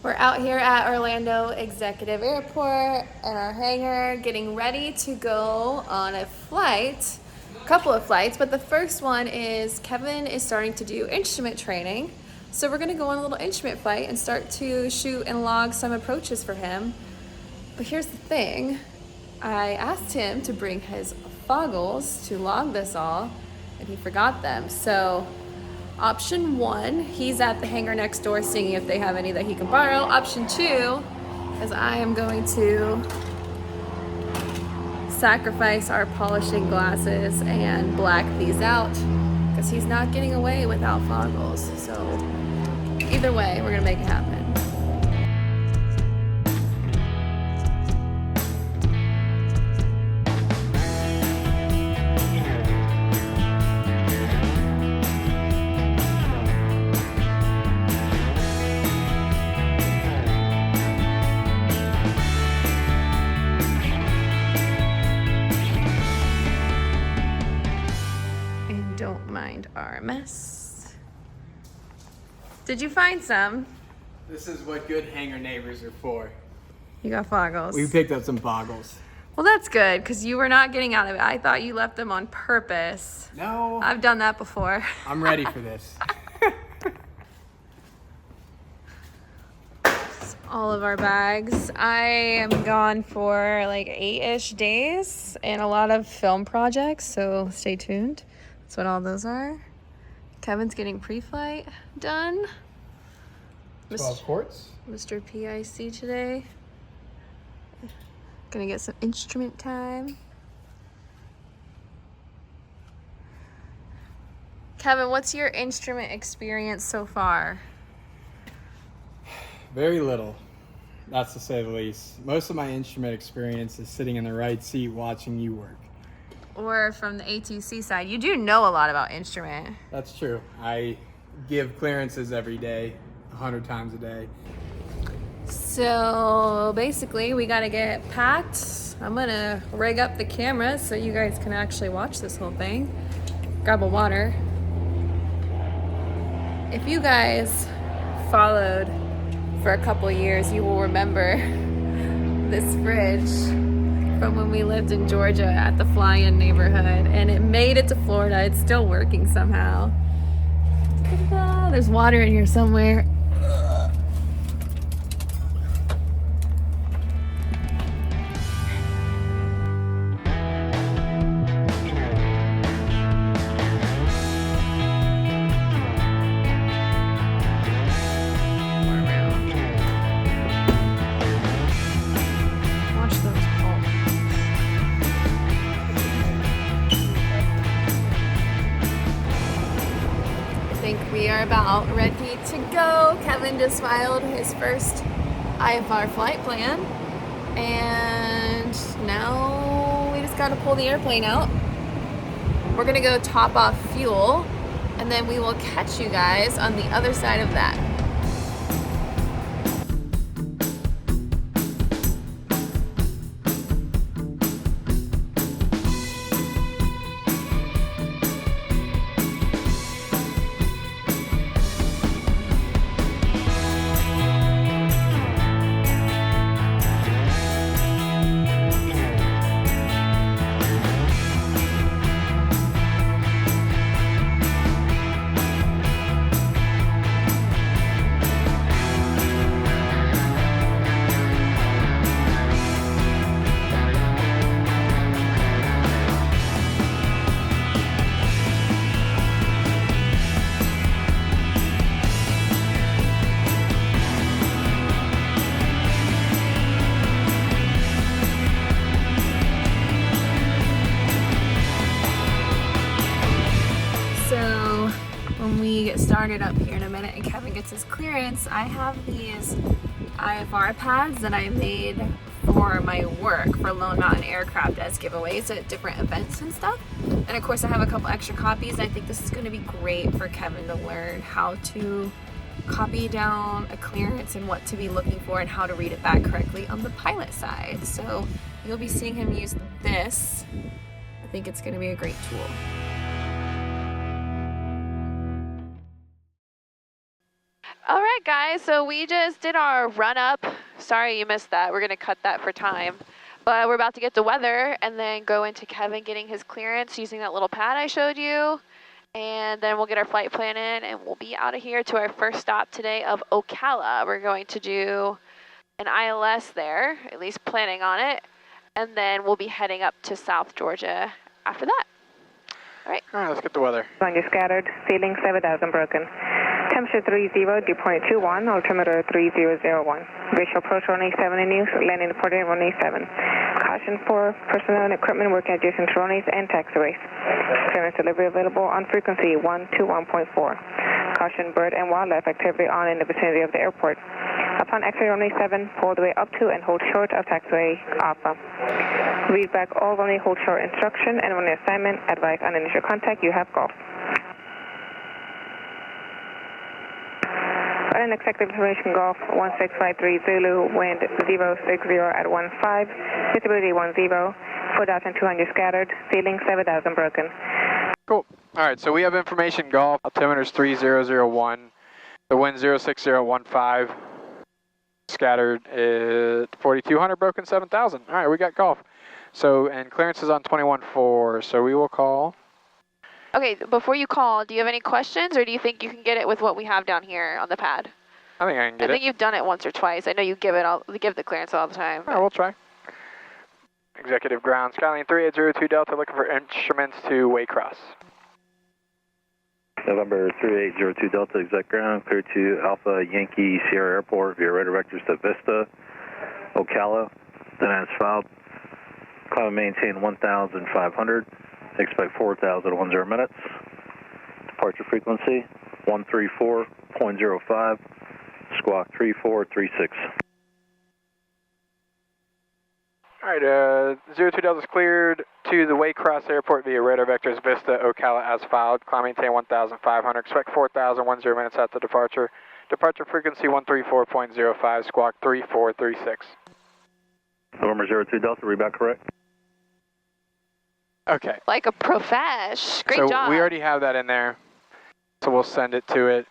We're out here at Orlando Executive Airport in our hangar getting ready to go on a flight, a couple of flights, but the first one is Kevin is starting to do instrument training. So we're gonna go on a little instrument flight and start to shoot and log some approaches for him. But here's the thing, I asked him to bring his foggles to log this all and he forgot them. So option one, he's at the hangar next door seeing if they have any that he can borrow. Option two is I am going to sacrifice our polishing glasses and black these out because he's not getting away without foggles. So either way, we're gonna make it happen. Our mess. Did you find some? This is what good hangar neighbors are for. You got foggles. We picked up some foggles. Well, that's good because you were not getting out of it. I thought you left them on purpose. No. I've done that before. I'm ready for this. All of our bags. I am gone for like 8-ish days and a lot of film projects, so stay tuned. That's what all those are. Kevin's getting pre-flight done. 12 quarts. Mr. PIC today. Gonna get some instrument time. Kevin, what's your instrument experience so far? Very little. That's to say the least. Most of my instrument experience is sitting in the right seat watching you work. Or from the ATC side, you do know a lot about instrument. That's true. I give clearances every day, 100 times a day. So basically, we gotta get packed. I'm gonna rig up the camera so you guys can actually watch this whole thing. Grab a water. If you guys followed for a couple years, you will remember this fridge from when we lived in Georgia at the fly-in neighborhood, and it made it to Florida. It's still working somehow. Ta-da! There's water in here somewhere. We are about ready to go. Kevin just filed his first IFR flight plan, and now we just got to pull the airplane out. We're gonna go top off fuel, and then we will catch you guys on the other side of that. Get started up here in a minute and Kevin gets his clearance, I have these IFR pads that I made for my work for Lone Mountain Aircraft as giveaways at different events and stuff. And of course I have a couple extra copies. I think this is going to be great for Kevin to learn how to copy down a clearance and what to be looking for and how to read it back correctly on the pilot side. So you'll be seeing him use this. I think it's going to be a great tool. All right, right, guys, so we just did our run up. Sorry you missed that. We're going to cut that for time. But we're about to get to weather and then go into Kevin getting his clearance using that little pad I showed you. And then we'll get our flight plan in and we'll be out of here to our first stop today of Ocala. We're going to do an ILS there, at least planning on it. And then we'll be heading up to South Georgia after that. All right. All right, let's get the weather. On your scattered, ceiling 7,000 broken. Temperature 30, dew point 21, altimeter 3001. Visual approach runway 7 in use, landing departing runway 7. Caution for personnel and equipment working adjacent to runways and taxiways. Clearance delivery available on frequency 121.4. Caution bird and wildlife activity on in the vicinity of the airport. Upon exit runway 7, pull the way up to and hold short of taxiway Alpha. Read back all runway hold short instruction and runway assignment. Advise on initial contact. You have golf. And executive information golf 1653 Zulu, wind 060 at 15, visibility 10, 4,200 scattered, ceiling 7,000 broken. Cool. All right, so we have information golf, altimeter's 3001, the wind 06015, scattered at 4,200, broken 7,000. All right, we got golf. So, and clearance is on 21.4, so we will call. Okay, before you call, do you have any questions or do you think you can get it with what we have down here on the pad? I think I can get it. I think you've done it once or twice. I know you give the clearance all the time. All right, we'll try. Executive ground, Skylane 3802 Delta, looking for instruments to Waycross. November 3802 Delta, exec ground, clear to Alpha Yankee Sierra Airport via radar vectors to Vista, Ocala, then as filed. Climb and maintain 1,500, expect 4,000 at 10 minutes. Departure frequency 134.05, squawk 3436. All right, 02 Delta's cleared to the Waycross Airport via radar vectors Vista, Ocala as filed. Climb maintain 1,500, expect 4,000 10 minutes after departure. Departure frequency 134.05, squawk 3436. November 02 Delta, read back correct. Okay. Like a profesh. Great job. So we already have that in there, so we'll send it to it.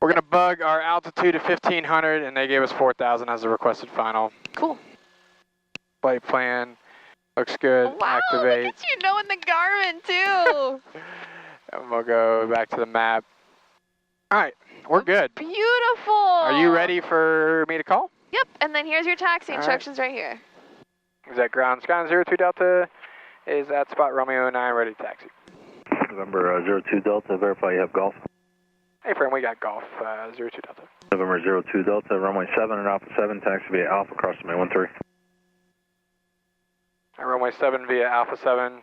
We're going to bug our altitude to 1,500, and they gave us 4,000 as the requested final. Cool. Flight plan looks good. Wow, Activate. look at you knowing the Garmin too. And we'll go back to the map. All right, we're good. Beautiful. Are you ready for me to call? Yep, and then here's your taxi All instructions right here. Exec ground, Skylane 02 Delta is at spot Romeo 9, ready to taxi. November 02 Delta, verify you have golf. Hey friend, we got golf, 02 Delta. November 02 Delta, runway 7 and Alpha 7, taxi via Alpha, cross runway 13. Runway 7 via Alpha 7,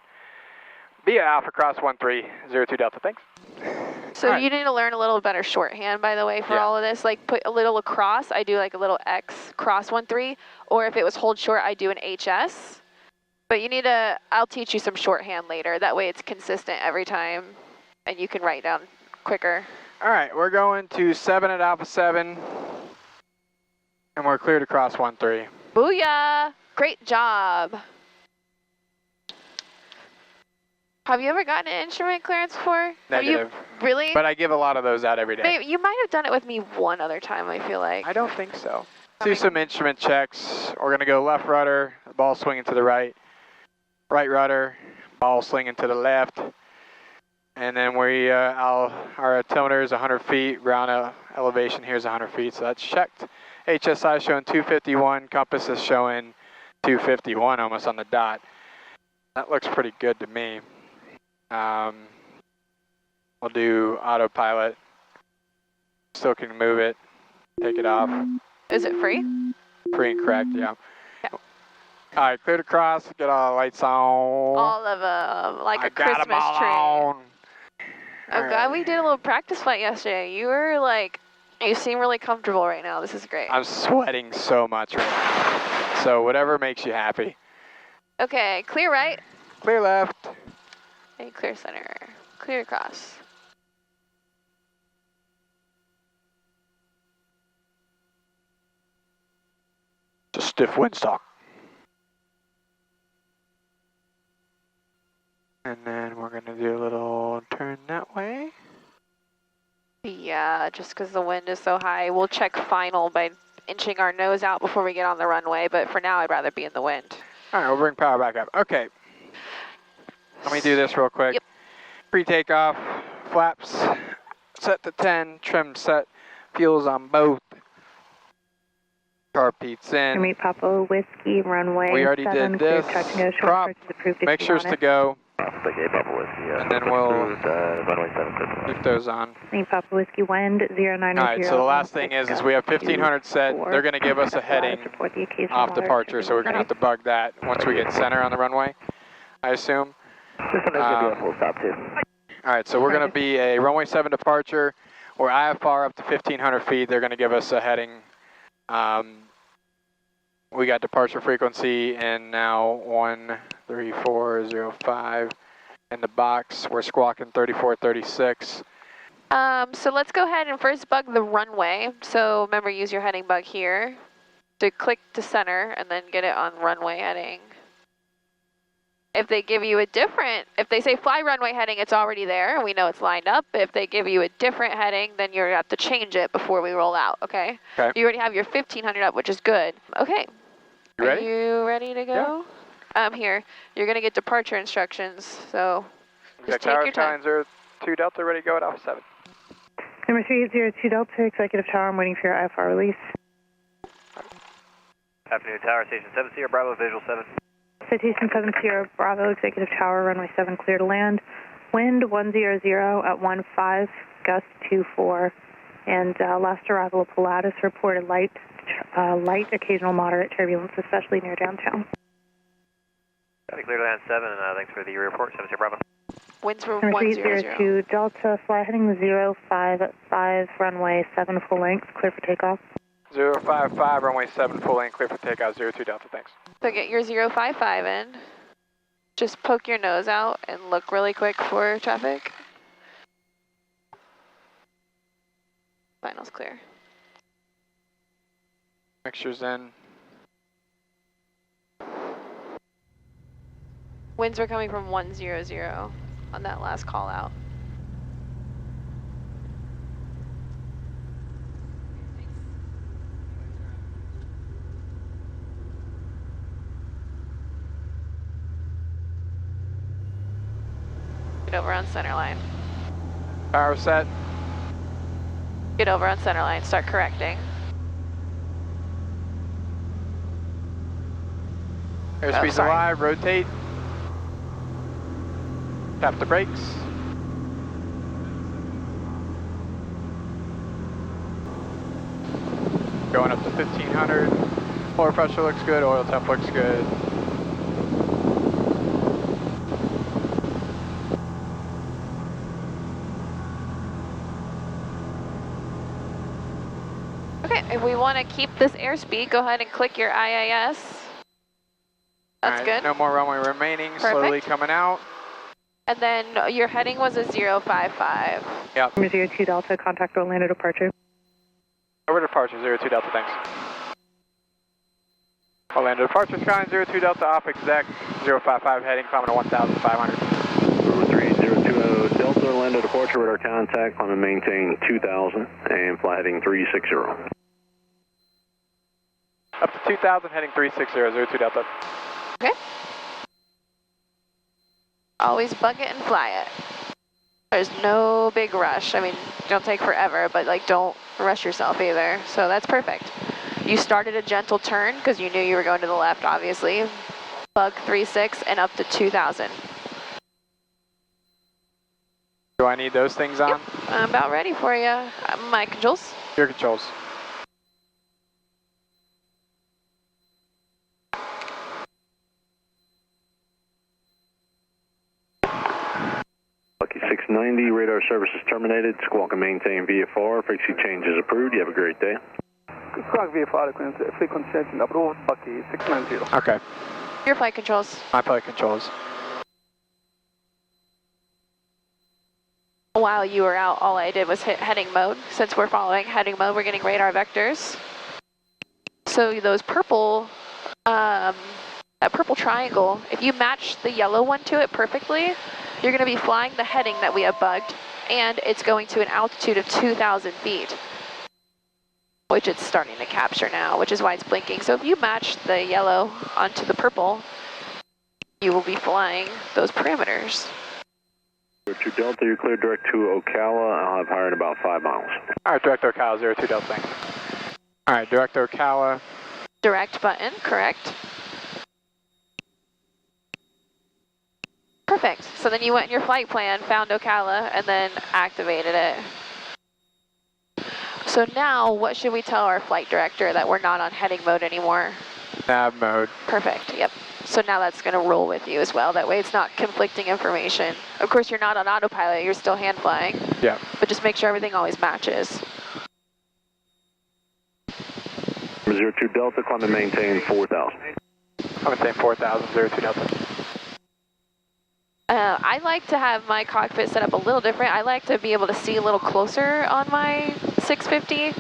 via Alpha cross 13, 02 Delta, thanks. So All right. you need to learn a little better shorthand, by the way, for all of this. Like put a little across, I do like a little X, cross 13, or if it was hold short, I do an HS. But you need to, I'll teach you some shorthand later. That way it's consistent every time and you can write down quicker. All right, we're going to 7 at Alpha 7, and we're clear to cross 13. Booyah! Great job. Have you ever gotten an instrument clearance before? Negative. Have you, really? But I give a lot of those out every day. Babe, you might have done it with me one other time, I feel like. I don't think so. Do some instrument checks. We're going to go left rudder, ball swinging to the right. Right rudder, ball slinging to the left. And then our altimeter is 100 feet, ground elevation here is 100 feet, so that's checked. HSI showing 251, compass is showing 251, almost on the dot. That looks pretty good to me. We'll do autopilot. Still can move it, take it off. Is it free? Free and correct, yeah. All right, clear to cross, get all the lights on. All of them, like a Christmas tree. On. I'm glad we did a little practice flight yesterday. You seem really comfortable right now. This is great. I'm sweating so much right now. So whatever makes you happy. Okay, clear right. Clear left. Okay, clear center. Clear across. Just stiff windsock. And then we're going to do a little turn that way. Yeah, just because the wind is so high. We'll check final by inching our nose out before we get on the runway, but for now I'd rather be in the wind. All right, we'll bring power back up. Okay. Let me do this real quick. Yep. Pre-takeoff, flaps set to 10, trim set, fuels on both. Carpeets in. Meet Papa Whiskey, runway We already 7, did this. Prop, make sure it's to go. And then we'll keep those on. Meet Papa Whiskey, wind 09. All right, so the last thing is we have 1500 set. They're going to give us a heading off departure, so we're going to have to bug that once we get center on the runway, I assume. All right, so we're going to be a runway 7 departure or IFR up to 1500 feet. They're going to give us a heading. We got departure frequency and now 13405 in the box. We're squawking 3436. So let's go ahead and first bug the runway. So remember, use your heading bug here to click to center and then get it on runway heading. If they give you a different, if they say fly runway heading, it's already there. We know it's lined up. If they give you a different heading, then you're going to have to change it before we roll out, okay? Okay. You already have your 1500 up, which is good. Okay. You ready? Are you ready to go? Yeah. Here. You're going to get departure instructions, so just take your time. 02 Delta, ready to go at Alpha 7. Number 302 Delta, Executive Tower, I'm waiting for your IFR release. Afternoon, Tower, Station 7, Sierra Bravo, Visual 7. Citation 7 Sierra Bravo, Executive Tower, runway 7, clear to land. Wind 100 at 15, gust 24. And last arrival of Pilatus reported light, occasional moderate turbulence, especially near downtown. Clear to land 7, thanks for the report, 7 Sierra Bravo. Winds were Number 100. 302 Delta, fly heading 05 at 5, runway 7 full length, clear for takeoff. 055, runway 7, full lane, clear for takeoff, 02 Delta, thanks. So get your 055 in. Just poke your nose out and look really quick for traffic. Final's clear. Mixtures in. Winds were coming from 100 on that last call out. Get over on center line. Power set. Get over on center line, start correcting. Airspeed's alive, rotate. Tap the brakes. Going up to 1500. Oil pressure looks good, oil temp looks good. Okay, if we want to keep this airspeed, go ahead and click your IIS. That's right, good. No more runway remaining, Perfect. slowly coming out. And then your heading was a 055. Yep. Number 02 Delta, contact Orlando departure. Over departure, 02 Delta, thanks. Orlando departure, Skylane 02 Delta, off exec, 055 heading, climbing to 1,500. Number 3020 Delta, Orlando departure, radar contact, climb and maintain 2000, and fly heading 360. Up to 2,000, heading 360, 02 Delta. Okay. Always bug it and fly it. There's no big rush. I mean, don't take forever, but like don't rush yourself either. So that's perfect. You started a gentle turn because you knew you were going to the left, obviously. Bug 36 and up to 2,000. Do I need those things on? Yep, I'm about ready for you. My controls. Your controls. Lucky 690, radar services terminated, squawk and maintain VFR, frequency change is approved, you have a great day. Squawk VFR, frequency change approved, Lucky 690. Okay. Your flight controls. My flight controls. While you were out, all I did was hit heading mode. Since we're following heading mode, we're getting radar vectors. So those purple, that purple triangle, if you match the yellow one to it perfectly, you're going to be flying the heading that we have bugged. and it's going to an altitude of 2,000 feet, which it's starting to capture now, which is why it's blinking. So if you match the yellow onto the purple, you will be flying those parameters. 02 Delta, you're clear direct to Ocala. I'll have higher in about 5 miles. All right, direct Ocala, 02 Delta, thanks. All right, direct Ocala. Direct button, correct. Perfect. So then you went in your flight plan, found Ocala, and then activated it. So now, what should we tell our flight director that we're not on heading mode anymore? Nav mode. Perfect, yep. So now that's going to roll with you as well. That way it's not conflicting information. Of course, you're not on autopilot, you're still hand flying. Yeah. But just make sure everything always matches. 02 Delta, climb and maintain 4,000. I'm maintain 4,000, 02 Delta. I like to have my cockpit set up a little different. I like to be able to see a little closer on my 650.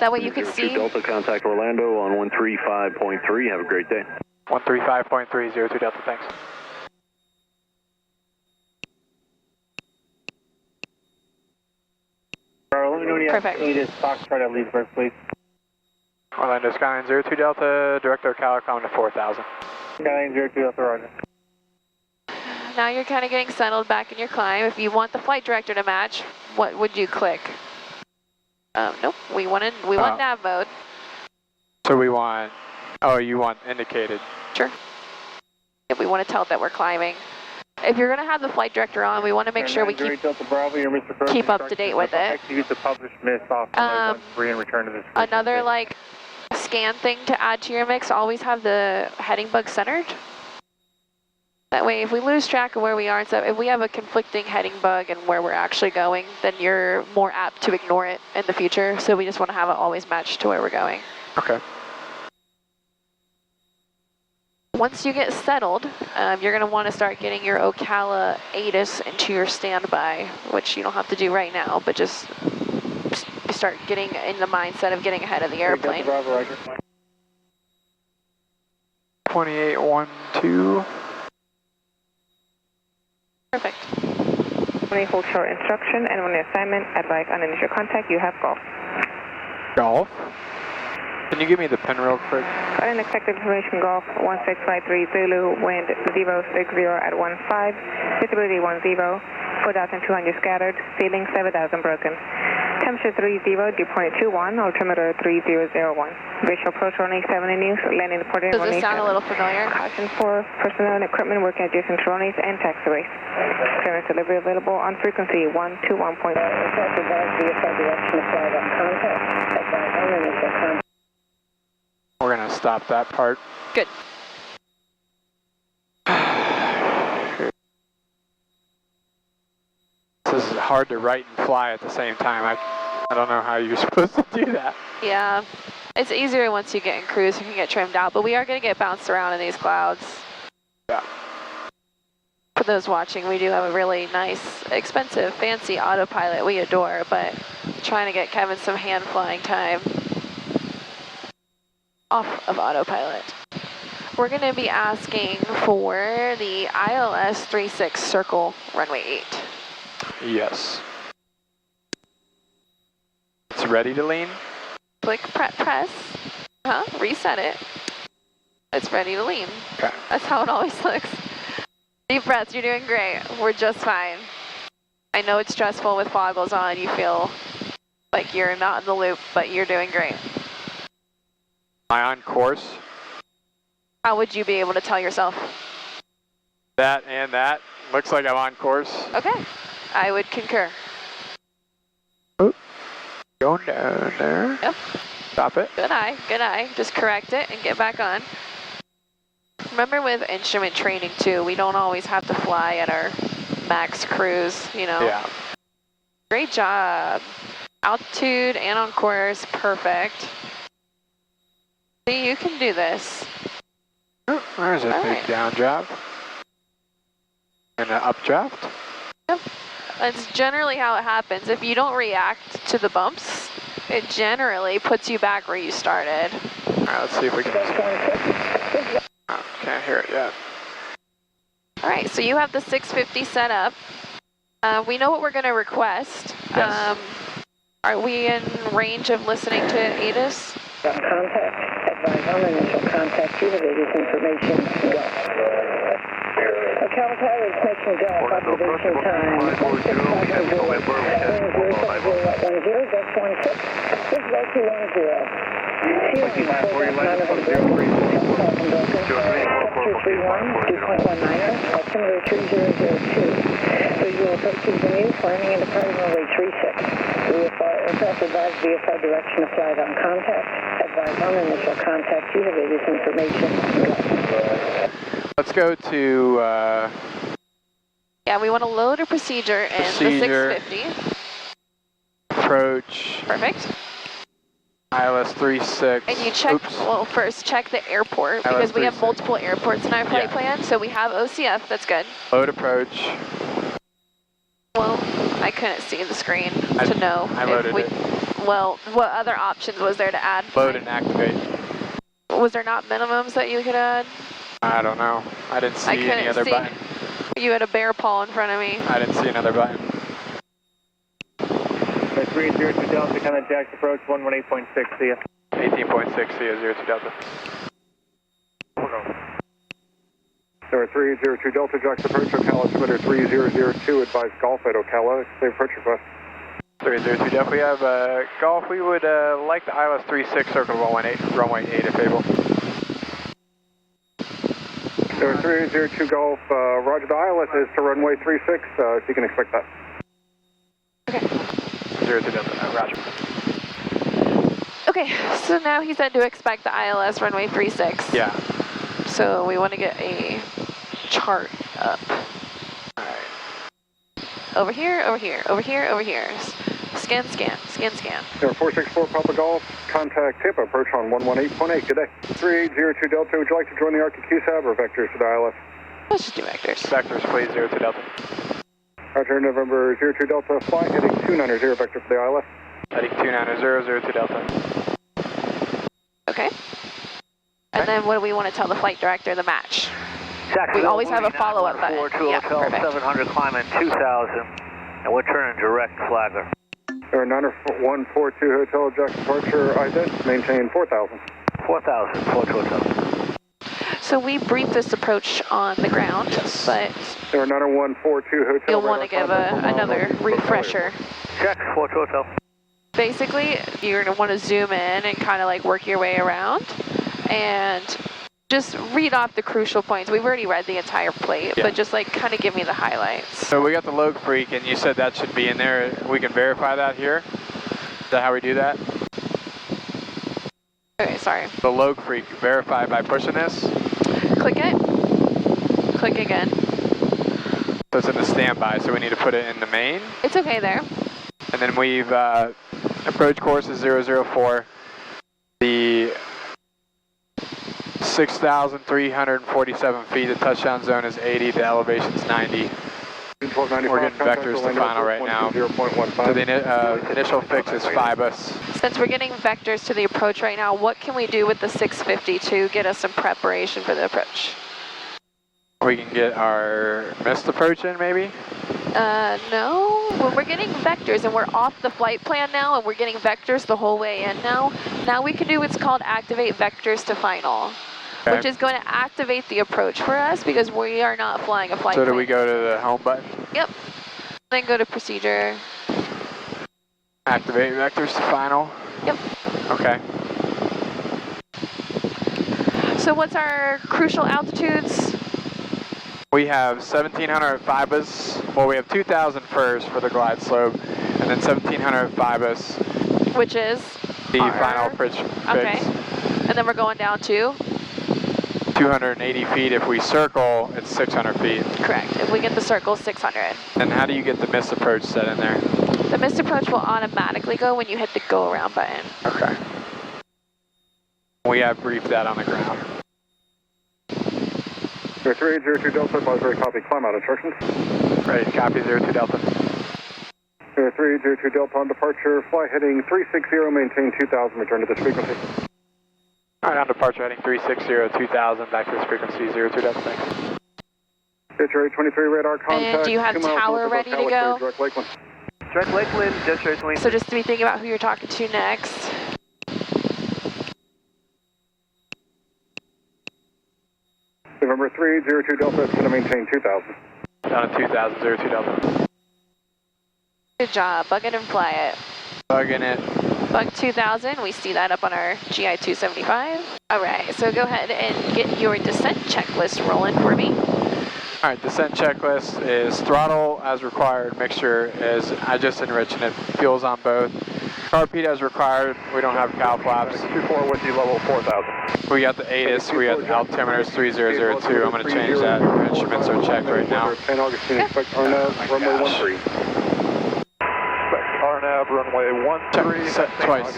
That way you can 02 see. Delta, contact Orlando on 135.3. Have a great day. 135.3, 02 Delta, thanks. Perfect. Foxtrot at Leesburg, please. Orlando Skyline 02 Delta, direct Ocala, climbing to 4,000. Skyline 02 Delta, roger. Now you're kind of getting settled back in your climb. If you want the flight director to match, what would you click? Nope, we want nav mode. So we want, oh, you want indicated. Sure. If we want to tell it that we're climbing. If you're going to have the flight director on, we want to make sure we keep up to date with it. Another like scan thing to add to your mix, always have the heading bug centered. That way, if we lose track of where we are and stuff, if we have a conflicting heading bug and where we're actually going, then you're more apt to ignore it in the future. So we just want to have it always matched to where we're going. Okay. Once you get settled, you're going to want to start getting your Ocala ATIS into your standby, which you don't have to do right now, but just start getting in the mindset of getting ahead of the airplane. 2812. Perfect. When you hold short instruction and when your assignment, advise on initial contact, you have golf. Golf? Can you give me the pin real quick? Got an expected information golf 1653 Zulu, wind 060 at 15, visibility 10, 4,200 scattered, ceiling 7,000 broken. Temperature 30, dew point 21, altimeter 3001. Visual approach runway 70 news, landing reported Does this sound a little familiar? Caution for personnel and equipment working adjacent to runways and taxiways. Clearance delivery available on frequency 121.5. We're going to stop that part. Good. This is hard to write and fly at the same time. I don't know how you're supposed to do that. Yeah, it's easier once you get in cruise, you can get trimmed out, but we are going to get bounced around in these clouds. Yeah. For those watching, we do have a really nice, expensive, fancy autopilot we adore, but trying to get Kevin some hand flying time off of autopilot. We're going to be asking for the ILS 36 circle runway 8. Yes. It's ready to lean? Click press, reset it. It's ready to lean. Okay. That's how it always looks. Deep breaths, you're doing great. We're just fine. I know it's stressful with foggles on. You feel like you're not in the loop, but you're doing great. Am I on course? How would you be able to tell yourself? That and that. Looks like I'm on course. Okay, I would concur. Oop. Going down there. Yep. Stop it. Good eye, good eye. Just correct it and get back on. Remember with instrument training too, we don't always have to fly at our max cruise, you know? Yeah. Great job. Altitude and on course, perfect. See, you can do this. Oh, there's a big downdraft. And an updraft. Yep. That's generally how it happens. If you don't react to the bumps, it generally puts you back where you started. All right, let's see if we can. Can't hear it yet. All right, so you have the 650 set up. We know what we're going to request. Yes. Are we in range of listening to ATIS? Contact. Advise on initial contact. You have ATIS information. Go. Ocala Tower is making golf. Observation time. 16.0. Visible 210. Ceiling 4.9. Altimeter 3002. Visual approaches the news, landing and departing runway 36. VFR aircraft advised VFR direction to flight on contact. Advise on initial contact. You have ATIS information. Let's go to Yeah, we want to load a procedure in the 650. approach Perfect. ILS 36. And you check, Oops. well, first check the airport ILS because we have 36. multiple airports in our flight Yeah. plan. So we have OCF, that's good. Load approach. Well, I couldn't see the screen I to know loaded it. Well, what other options was there to add? Load and activate. Was there not minimums that you could add? I don't know. I didn't see any couldn't other see. button. You had a bear paw in front of me. I didn't see another button. 302 Delta, Canada Jax approach 118.6, see ya. 18.6 CO02 Delta. There 302 Delta, Jax approach, Ocala, altimeter 3002, advise golf at Ocala, save approach request. 302 Delta, we have golf. We would like the ILS 36 circle runway 8 if able. There 302 Golf, roger, the ILS is to runway 36, so you can expect that. Okay. 02 Delta, roger. Okay, so now he said to expect the ILS runway 36. Yeah. So we want to get a chart up. Alright. Over here, over here, over here, over here. Scan, scan, scan, scan. There 464 Papa Golf, contact tip, approach on 118.8, good day. 3802 Delta, would you like to join the RTQ-SAB or vectors to the ILS? Let's just do vectors. Vectors, please, 02 Delta. Roger, November 02 Delta, fly, heading 290 vector for the ILS. Heading 290, 02 Delta. Okay. And then what do we want to tell the flight director, the match? Jax, We always have a follow-up button. 4 Yeah, Hotel perfect. 700, climbing 2,000, and we're turning direct flagger. There 9142 Hotel, Jax departure, IDET, maintain 4,000. 4,000, 4 Hotel. So we briefed this approach on the ground, but There 9142 Hotel. you'll want to give another refresher. Jax, 4 Hotel. Basically, you're going to want to zoom in and kind of like work your way around and just read off the crucial points. We've already read the entire plate, Yeah. but just like kind of give me the highlights. So we got the log freak, and you said that should be in there. We can verify that here. Is that how we do that? Okay, sorry. The log freak, verify by pushing this. Click it. Click again. So it's in the standby, so we need to put it in the main. It's okay there. And then we've, approach course is 004. The 6,347 feet, the touchdown zone is 80, the elevation's 90. We're getting vectors to final right now. So the initial fix is FIBUS. Since we're getting vectors to the approach right now, what can we do with the 650 to get us some preparation for the approach? We can get our missed approach in, maybe? No. When we're getting vectors and we're off the flight plan now and we're getting vectors the whole way in now we can do what's called activate vectors to final, Okay. which is going to activate the approach for us because we are not flying a flight So plan. do we go to the home button? Yep. Then go to procedure. Activate vectors to final? Yep. Okay. So what's our crucial altitudes? We have 1,700 FIBUS. Well, we have 2,000 first for the glide slope, and then 1,700 FIBUS, Which is? the our- final pitch. Okay. And then we're going down to? 280 feet. If we circle, it's 600 feet. Correct. If we get the circle, 600. And how do you get the miss approach set in there? The missed approach will automatically go when you hit the go around button. Okay. We have briefed that on the ground. 3802 Delta, advisory copy, climb out instructions. Right, copy 02 Delta. 3802 Delta on departure, fly heading 360, maintain 2000, return to this frequency. All right, on departure heading 360, 2000, back to this frequency 02 Delta, thanks. Jetcher 823 radar contact. And do you have 2 miles tower north of ready to Ocala, go? Direct Lakeland. Direct Lakeland, Jetcher 23. So just to be thinking about who you're talking to next. November 302 Delta, it's going to maintain 2000. Down to 2000, 02 Delta. Good job. Bug it and fly it. Bugging it. Bug 2000, we see that up on our GI 275. All right, so go ahead and get your descent checklist rolling for me. All right, descent checklist is throttle as required, mixture is I just enriching it, fuels on both. Carpet as required, we don't have cow flaps. 24 with you, level 4000. We got the ATIS, we got the altimeters 3002. I'm going to change that. Instruments are checked right now. 10 Augustine, expect RNAV, runway 13. Expect RNAV, runway 13. Set twice.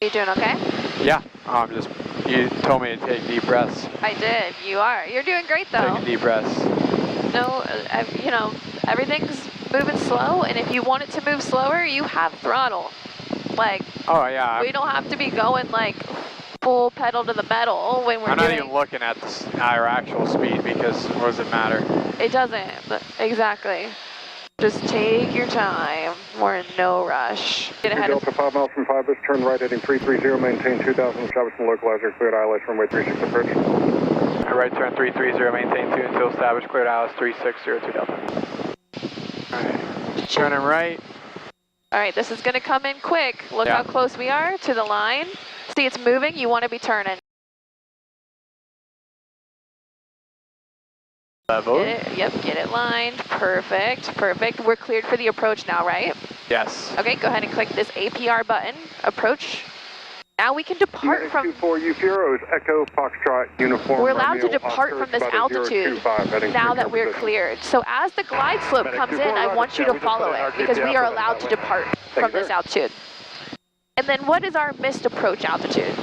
Are you doing okay? Yeah, you told me to take deep breaths. I did. You are. You're doing great though. Taking deep breaths. No, you know, everything's moving slow, and if you want it to move slower, you have throttle. Like, Oh yeah. we don't have to be going like full pedal to the metal when we're I'm not doing. even looking at our actual speed because what does it matter? It doesn't. Exactly. Just take your time. We're in no rush. Get ahead of. Delta 5 miles from 5 bus, turn right heading 330, maintain 2000, establish and localizer, cleared ILS, runway 36 approach. Right turn 330, maintain 2 until established, cleared ILS 3602 Delta. Alright, turning right. All right, this is going to come in quick. Look Yeah. how close we are to the line. See, it's moving. You want to be turning. Level. Get it, yep, get it lined. Perfect, perfect. We're cleared for the approach now, right? Yes. Okay, go ahead and click this APR button. Approach. Now we can depart from. 24 U0 is Echo Foxtrot uniform. We're allowed to Romeo depart Oscar, from this about a altitude 025, heading now three that we're position. cleared. So as the glide slope comes in, I want you to follow it because we are allowed to depart from this altitude. And then what is our missed approach altitude?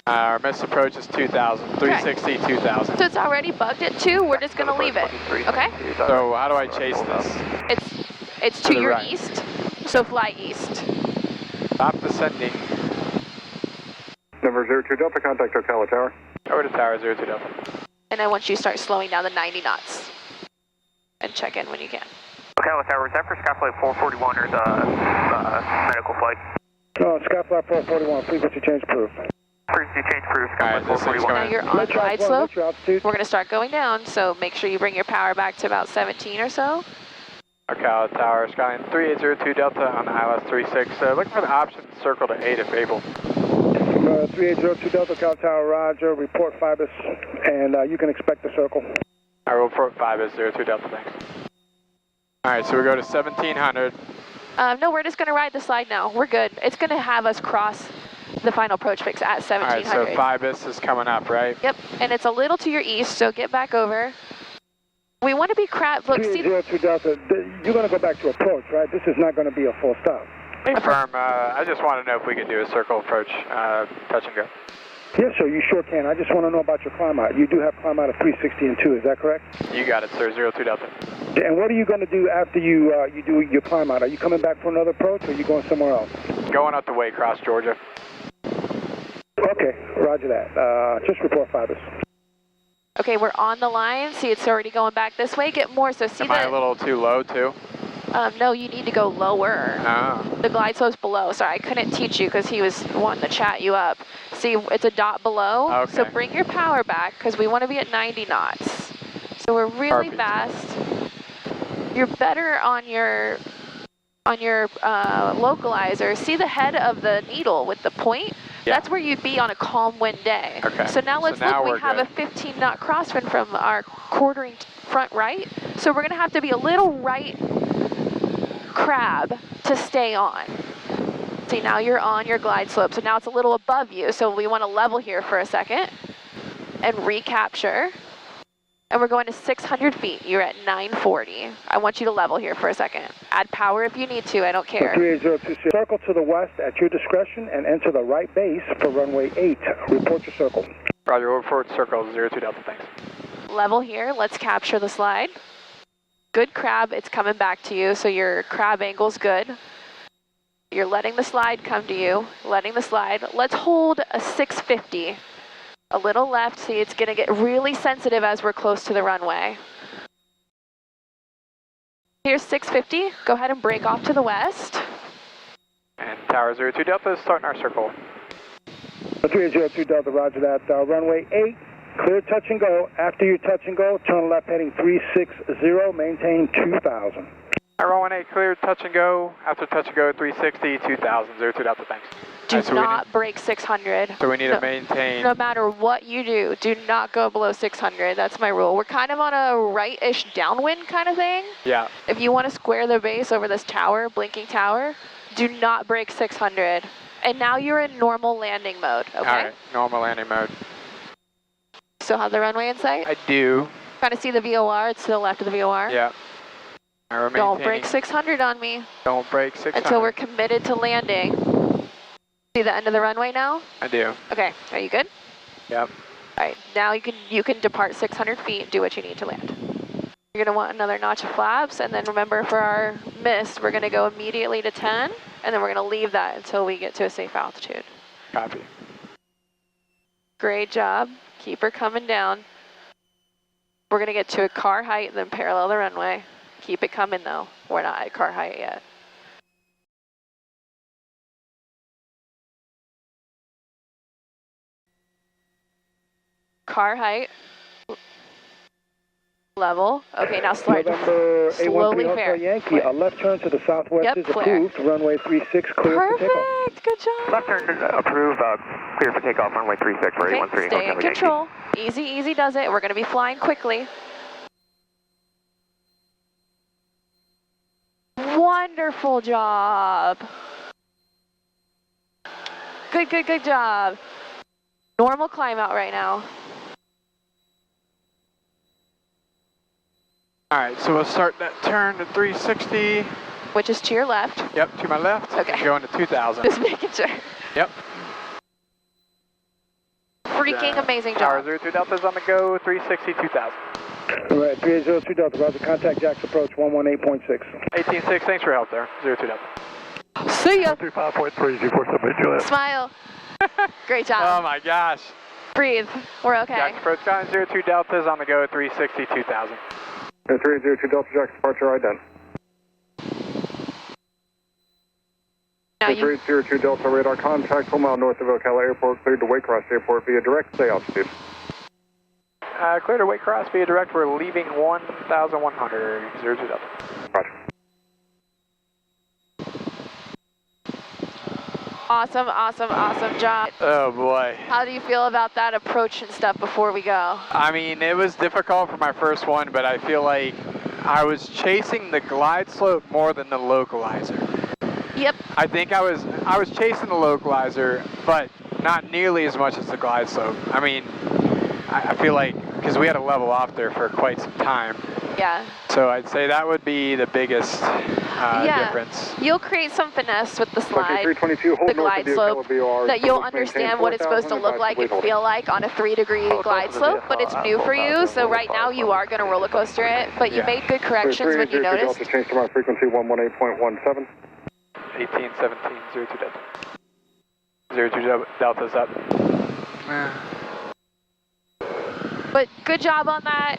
Our missed approach is 2000, 360, 2000. So it's already bugged at 2. We're just going to leave it. Okay? So how do I chase this? It's To to the your right. east. So fly east. Stop descending. Number 02 Delta, contact Ocala Tower. Over to tower 02 Delta. And I want you to start slowing down to 90 knots. And check in when you can. Ocala Tower, is that for Skyflight 441 or the medical flight? No, Skyflight 441, frequency change proof. Frequency change proof, Alright, Skyflight this thing's 441. Now going. you're on glide slope. We're going to start going down, so make sure you bring your power back to about 17 or so. Ocala Tower, Skylane 3802 Delta on the ILS 36. Looking for the option to circle to 8 if able. 3802 Delta, Ocala Tower, roger, report Fibus, and you can expect the circle. I will report 5 is 02 Delta, thanks. Alright, so we go to 1700. No, we're just going to ride the slide now. We're good. It's going to have us cross the final approach fix at 1700. Alright, so 5 is coming up, right? Yep, and it's a little to your east, so get back over. We want to be look, see, 3802 Delta, you're going to go back to approach, right? This is not going to be a full stop. Confirm, I just want to know if we can do a circle approach, touch and go. Yes, sir, you sure can. I just want to know about your climb out. You do have climb out of 360 and 2, is that correct? You got it, sir, 02 Delta. And what are you going to do after you do your climb out? Are you coming back for another approach, or are you going somewhere else? Going up the Waycross, Georgia. Okay, roger that. Just report Fibus. okay, we're on the line. See, it's already going back this way. Get more, so see Am I a little too low, too? no, you need to go lower. Oh. The glide slope's below. Sorry, I couldn't teach you because he was wanting to chat you up. See, it's a dot below. Okay. So bring your power back because we want to be at 90 knots. So we're really fast. You're better on your localizer. See the head of the needle with the point? Yeah. That's where you'd be on a calm wind day. Okay. So now let's now look. we're We have good. a 15 knot crosswind from our quartering front right. So we're going to have to be a little right crab to stay on. See, now you're on your glide slope. So now it's a little above you. So we want to level here for a second and recapture. And we're going to 600 feet. You're at 940. I want you to level here for a second. Add power if you need to. I don't care. 3802, circle to the west at your discretion and enter the right base for runway 8. Report your circle. Roger, we'll report circle 02 Delta, thanks. Level here. Let's capture the slide. Good crab. It's coming back to you, so your crab angle's good. You're letting the slide come to you. Letting the slide. Let's hold a 650. A little left. See, it's going to get really sensitive as we're close to the runway. Here's 650. Go ahead and break off to the west. And Tower 02 Delta is starting our circle. 302 Delta, roger that. Runway 8, clear touch and go. After you touch and go, turn left heading 360, maintain 2000. Runway 18, clear touch and go. After touch and go, 360, 2000, 02 Delta, thanks. Do not break 600. So we need to maintain. No matter what you do not go below 600. That's my rule. We're kind of on a right-ish downwind kind of thing. Yeah. If you want to square the base over this tower, blinking tower, do not break 600. And now you're in normal landing mode, okay? All right, normal landing mode. Still have the runway in sight? I do. Kind of see the VOR. It's to the left of the VOR. Yeah. Don't break 600 on me. Don't break 600. Until we're committed to landing. See the end of the runway now? I do. Okay, are you good? Yep. All right, now you can depart 600 feet and do what you need to land. You're gonna want another notch of flaps, and then remember for our mist, we're gonna go immediately to 10, and then we're gonna leave that until we get to a safe altitude. Copy. Great job. Keep her coming down. We're gonna get to a car height and then parallel the runway. Keep it coming though. We're not at car height yet. Car height. Level. Okay, now slowly fair. Yankee, a left turn to the southwest is flare. approved. Runway 36 clear for takeoff. Perfect. Good job. Left turn approved, clear for takeoff, runway 36, ready, Okay, 13. stay in control. Easy, easy does it. We're going to be flying quickly. Wonderful job. Good, good, good job. Normal climb out right now. All right, so we'll start that turn to 360. Which is to your left. Yep, to my left. Okay. Going to 2000. Just making sure. Yep. Freaking amazing Tower job. 02 Delta's on the go, 360, 2000. All right, 302 Delta, roger, contact Jack's approach 118.6. 18.6, thanks for your help there, 02 Delta. See ya. 35.3, Smile. Great Oh job. my gosh. Breathe. We're okay. Jack's approach gone, 02 Delta's on the go, 360, 2000. 302 Delta, Jack's departure ident. Now you 302 Delta, radar contact, 1 mile north of Ocala Airport, cleared to Waycross Airport via direct, stay altitude. Clear to Waycross via direct, we're leaving 1,100, 02 Delta. Roger. awesome, awesome, awesome job. Oh boy. How do you feel about that approach and stuff before we go? I mean, it was difficult for my first one, but I feel like I was chasing the glide slope more than the localizer. Yep. I think I was chasing the localizer, but not nearly as much as the glide slope. I mean, I feel like, because we had to level off there for quite some time. Yeah. So I'd say that would be the biggest difference. You'll create some finesse with the slide, 322, hold the glide north of slope, VOR, that you'll understand what it's supposed to look like and feel like on a 3-degree glide slope, but it's new for you, so right now you are going to roller coaster it, but you made good corrections when you noticed. Delta, change to my frequency 118.17. 1817, 02 Delta. 02 Delta's up. But good job on that.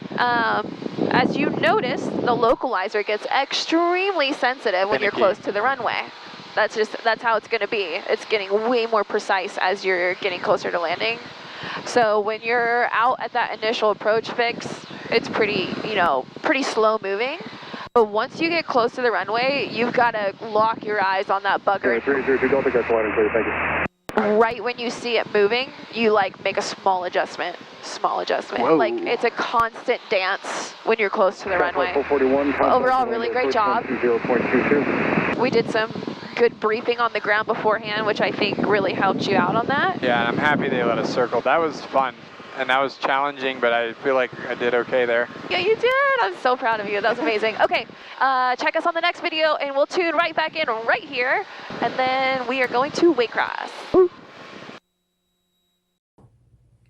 As you notice, the localizer gets extremely sensitive when you're close to the runway. That's how it's going to be. It's getting way more precise as you're getting closer to landing. So when you're out at that initial approach fix, it's pretty slow moving. But once you get close to the runway, you've got to lock your eyes on that bugger. 302 Delta, got the landing clear, thank you. Right when you see it moving, you make a small adjustment. Whoa. Like it's a constant dance when you're close to the runway. 441, but overall, really great job. 0.22. We did some good briefing on the ground beforehand, which I think really helped you out on that. Yeah, and I'm happy they let us circle. That was fun. And that was challenging, but I feel like I did okay there. Yeah, you did. I'm so proud of you. That was amazing. Okay, check us on the next video, and we'll tune right back in right here. And then we are going to Waycross.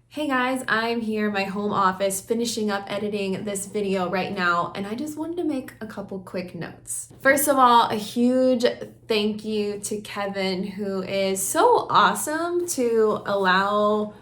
Hey guys, I'm here in my home office finishing up editing this video right now, and I just wanted to make a couple quick notes. First of all, a huge thank you to Kevin, who is so awesome to allow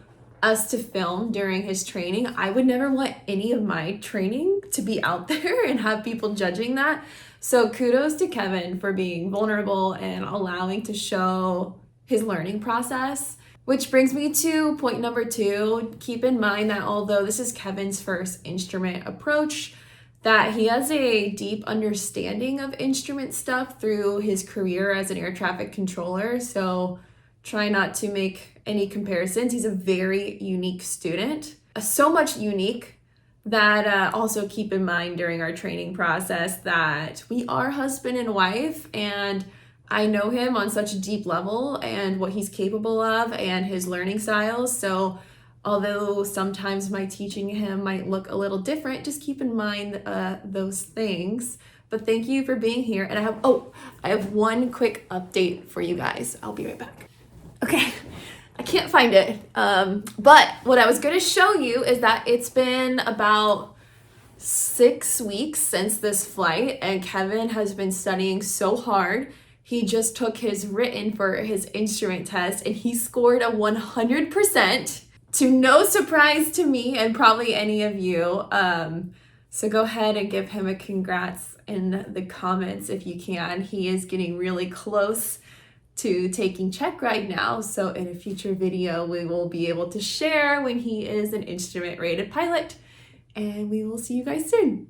us to film during his training. I would never want any of my training to be out there and have people judging that. So kudos to Kevin for being vulnerable and allowing to show his learning process. Which brings me to point number 2. Keep in mind that although this is Kevin's first instrument approach, that he has a deep understanding of instrument stuff through his career as an air traffic controller. So try not to make any comparisons. He's a very unique student, so much unique that also keep in mind during our training process that we are husband and wife, and I know him on such a deep level and what he's capable of and his learning styles. So although sometimes my teaching him might look a little different, just keep in mind those things. But thank you for being here. And I have one quick update for you guys. I'll be right back. Okay, I can't find it. But what I was gonna show you is that it's been about 6 weeks since this flight, and Kevin has been studying so hard. He just took his written for his instrument test and he scored a 100%, to no surprise to me and probably any of you. So go ahead and give him a congrats in the comments if you can. He is getting really close to taking check right now. So in a future video, we will be able to share when he is an instrument rated pilot, and we will see you guys soon.